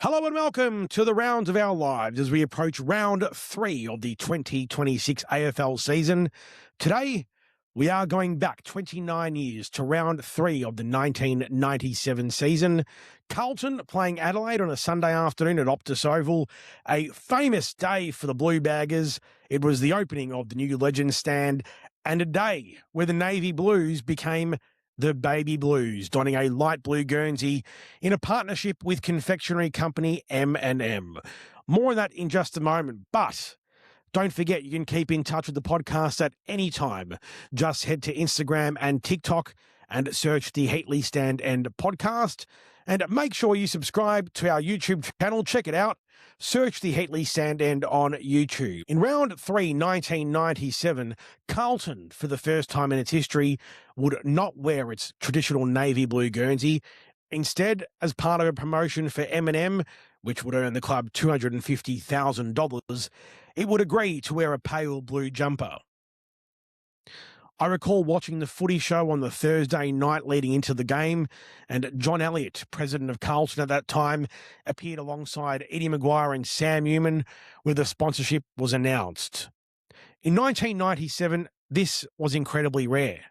Hello and welcome to the rounds of our lives as we approach round 3 of the 2026 AFL season. Today, we are going back 29 years to round 3 of the 1997 season. Carlton playing Adelaide on a Sunday afternoon at Optus Oval. A famous day for the Blue Baggers. It was the opening of the new Legends stand and a day where the Navy Blues became the Baby Blues, donning a light blue Guernsey in a partnership with confectionery company M&M. More on that in just a moment, but don't forget you can keep in touch with the podcast at any time. Just head to Instagram and TikTok and search the Heatley Stand End podcast. And make sure you subscribe to our YouTube channel. Check it out. Search the Heatley Stand End on YouTube. In round 3, 1997, Carlton, for the first time in its history, would not wear its traditional navy blue Guernsey. Instead, as part of a promotion for M&M, which would earn the club $250,000, it would agree to wear a pale blue jumper. I recall watching the footy show on the Thursday night leading into the game, and John Elliott, president of Carlton at that time, appeared alongside Eddie Maguire and Sam Newman, where the sponsorship was announced. In 1997, this was incredibly rare.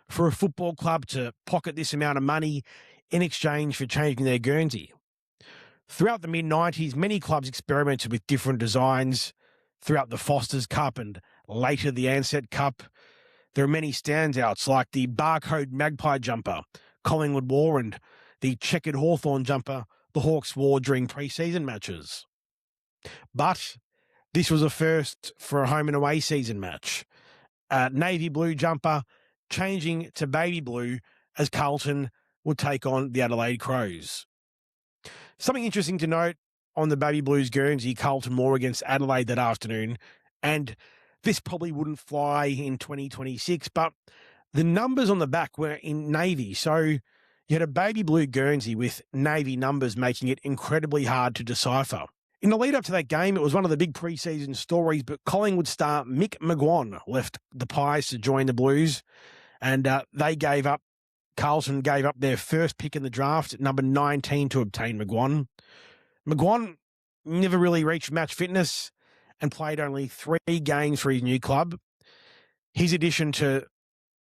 For a football club to pocket this amount of money in exchange for changing their Guernsey. Throughout the mid-90s, many clubs experimented with different designs. Throughout the Foster's Cup and later the Ansett Cup, there are many standouts like the barcode magpie jumper Collingwood wore and the checkered Hawthorn jumper the Hawks wore during pre-season matches. But this was a first for a home and away season match. A navy blue jumper changing to baby blue as Carlton would take on the Adelaide Crows. Something interesting to note on the baby blues Guernsey Carlton wore against Adelaide that afternoon, and this probably wouldn't fly in 2026, but the numbers on the back were in navy. So you had a baby blue Guernsey with navy numbers, making it incredibly hard to decipher. In the lead up to that game, it was one of the big preseason stories, but Collingwood star Mick McGuan left the Pies to join the Blues, and Carlton gave up their first pick in the draft at number 19 to obtain McGuan. McGuan never really reached match fitness and played only 3 games for his new club. His addition to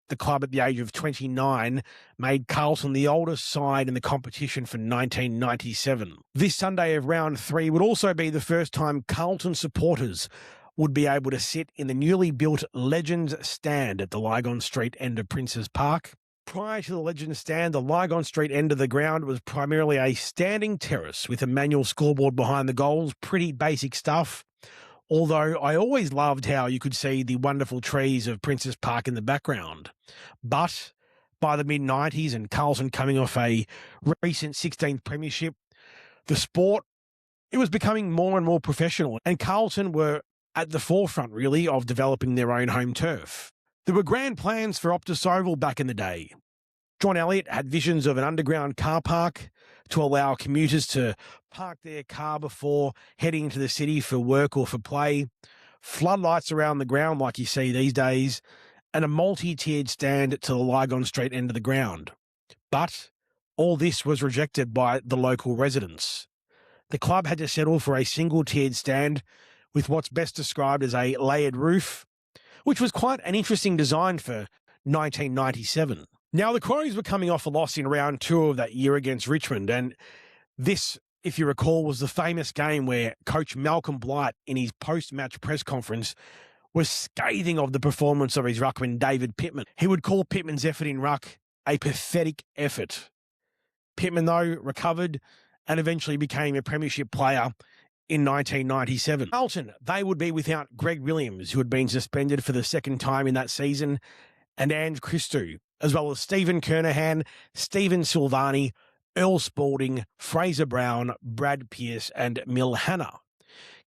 the club at the age of 29 made Carlton the oldest side in the competition for 1997. This Sunday of round 3 would also be the first time Carlton supporters would be able to sit in the newly built Legends stand at the Lygon Street end of Princes Park. Prior to the Legends stand, the Lygon Street end of the ground was primarily a standing terrace with a manual scoreboard behind the goals. Pretty basic stuff. Although I always loved how you could see the wonderful trees of Princes Park in the background. But by the mid-90s and Carlton coming off a recent 16th premiership, the sport, it was becoming more and more professional, and Carlton were at the forefront, really, of developing their own home turf. There were grand plans for Optus Oval back in the day. John Elliott had visions of an underground car park to allow commuters to park their car before heading into the city for work or for play, floodlights around the ground like you see these days, and a multi-tiered stand to the Lygon Street end of the ground. But all this was rejected by the local residents. The club had to settle for a single-tiered stand with what's best described as a layered roof, which was quite an interesting design for 1997. Now, the Crows were coming off a loss in round 2 of that year against Richmond, and this, if you recall, was the famous game where coach Malcolm Blight, in his post-match press conference, was scathing of the performance of his ruckman David Pittman. He would call Pittman's effort in ruck a pathetic effort. Pittman, though, recovered and eventually became a premiership player in 1997. Carlton, they would be without Greg Williams, who had been suspended for the second time in that season, and Ange Christou, as well as Stephen Kernahan, Stephen Silvani, Earl Spalding, Fraser Brown, Brad Pearce, and Mill Hanna.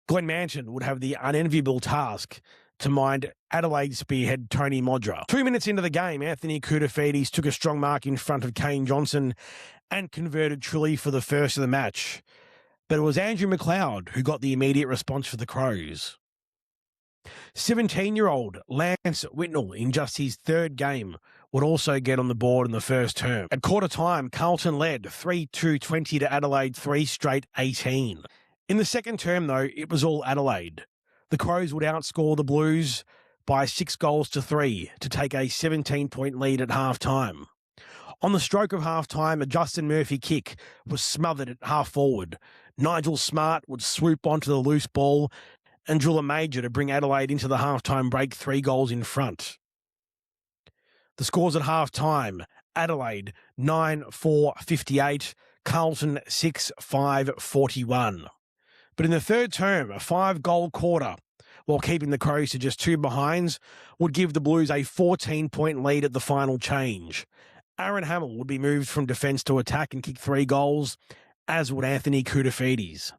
Glenn Manton would have the unenviable task to mind Adelaide spearhead Tony Modra. 2 minutes into the game, Anthony Koutafidis took a strong mark in front of Kane Johnson and converted truly for the first of the match. But it was Andrew McLeod who got the immediate response for the Crows. 17-year-old Lance Whitnell, in just his 3rd game, would also get on the board in the first term. At quarter time, Carlton led 3-2-20 to Adelaide 3 straight 18. In the second term, though, it was all Adelaide. The Crows would outscore the Blues by 6-3 to take a 17-point lead at half-time. On the stroke of half-time, a Justin Murphy kick was smothered at half-forward. Nigel Smart would swoop onto the loose ball and drill a major to bring Adelaide into the half-time break 3 goals in front. The scores at half-time, Adelaide 9-4-58, Carlton 6-5-41. But in the third term, a 5-goal quarter, while keeping the Crows to just 2 behinds, would give the Blues a 14-point lead at the final change. Aaron Hamill would be moved from defence to attack and kick 3 goals, as would Anthony Koutafidis.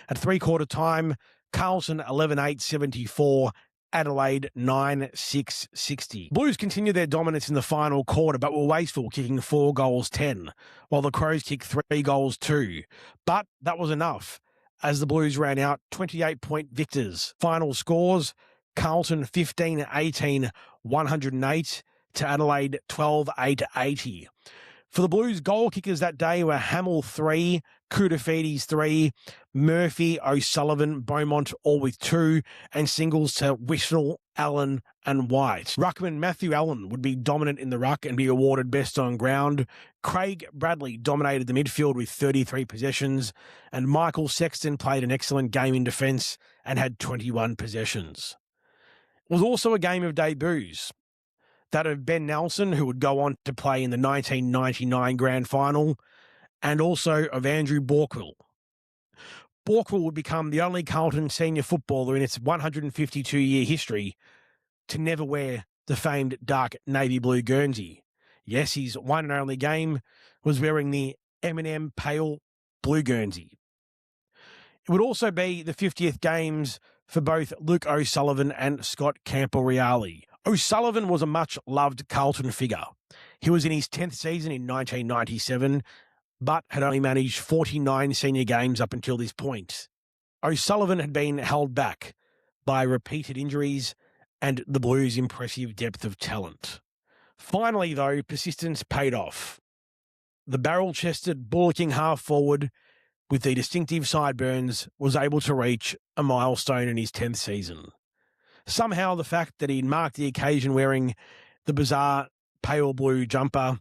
At three-quarter time, Carlton 11-8-74, Adelaide 9-6-60. Blues continued their dominance in the final quarter, but were wasteful, kicking 4 goals 10, while the Crows kicked 3 goals 2. But that was enough, as the Blues ran out 28-point victors. Final scores, Carlton 15-18, 108 to Adelaide 12-8-80. For the Blues, goal kickers that day were Hamill 3, Koutafidis 3, Murphy, O'Sullivan, Beaumont all with 2, and singles to Whistle, Allen and White. Ruckman Matthew Allen would be dominant in the ruck and be awarded best on ground. Craig Bradley dominated the midfield with 33 possessions, and Michael Sexton played an excellent game in defence and had 21 possessions. It was also a game of debuts. That of Ben Nelson, who would go on to play in the 1999 Grand Final, and also of Andrew Borkwell. Borkwell would become the only Carlton senior footballer in its 152-year history to never wear the famed dark navy blue Guernsey. Yes, his one and only game was wearing the M&M pale blue Guernsey. It would also be the 50th games for both Luke O'Sullivan and Scott Camporeale. O'Sullivan was a much-loved Carlton figure. He was in his 10th season in 1997, but had only managed 49 senior games up until this point. O'Sullivan had been held back by repeated injuries and the Blues' impressive depth of talent. Finally, though, persistence paid off. The barrel-chested, bullocking half-forward with the distinctive sideburns was able to reach a milestone in his 10th season. Somehow the fact that he'd marked the occasion wearing the bizarre pale blue jumper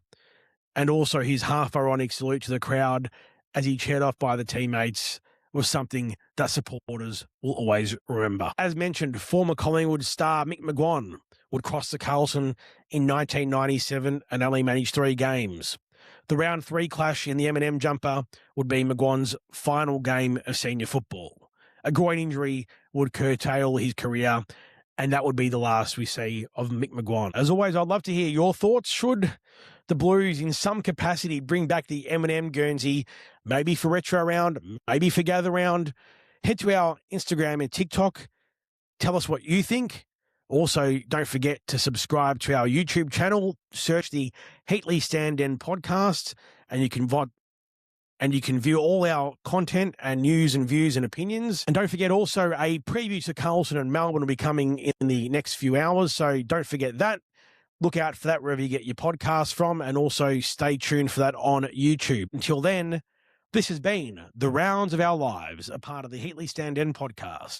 and also his half-ironic salute to the crowd as he cheered off by the teammates was something that supporters will always remember. As mentioned, former Collingwood star Mick McGuan would cross the Carlton in 1997 and only managed 3 games. The round 3 clash in the M&M jumper would be McGuan's final game of senior football. A groin injury would curtail his career, and that would be the last we see of Mick McGuan. As always, I'd love to hear your thoughts. Should the Blues in some capacity bring back the M&M Guernsey, maybe for Retro Round, maybe for Gather Round? Head to our Instagram and TikTok. Tell us what you think. Also, don't forget to subscribe to our YouTube channel. Search the Heatley Stand End podcast, and you can view all our content and news and views and opinions. And don't forget also a preview to Carlton and Melbourne will be coming in the next few hours, so don't forget that. Look out for that wherever you get your podcast from, and also stay tuned for that on YouTube. Until then, this has been The Rounds of Our Lives, a part of the Heatley Stand End podcast.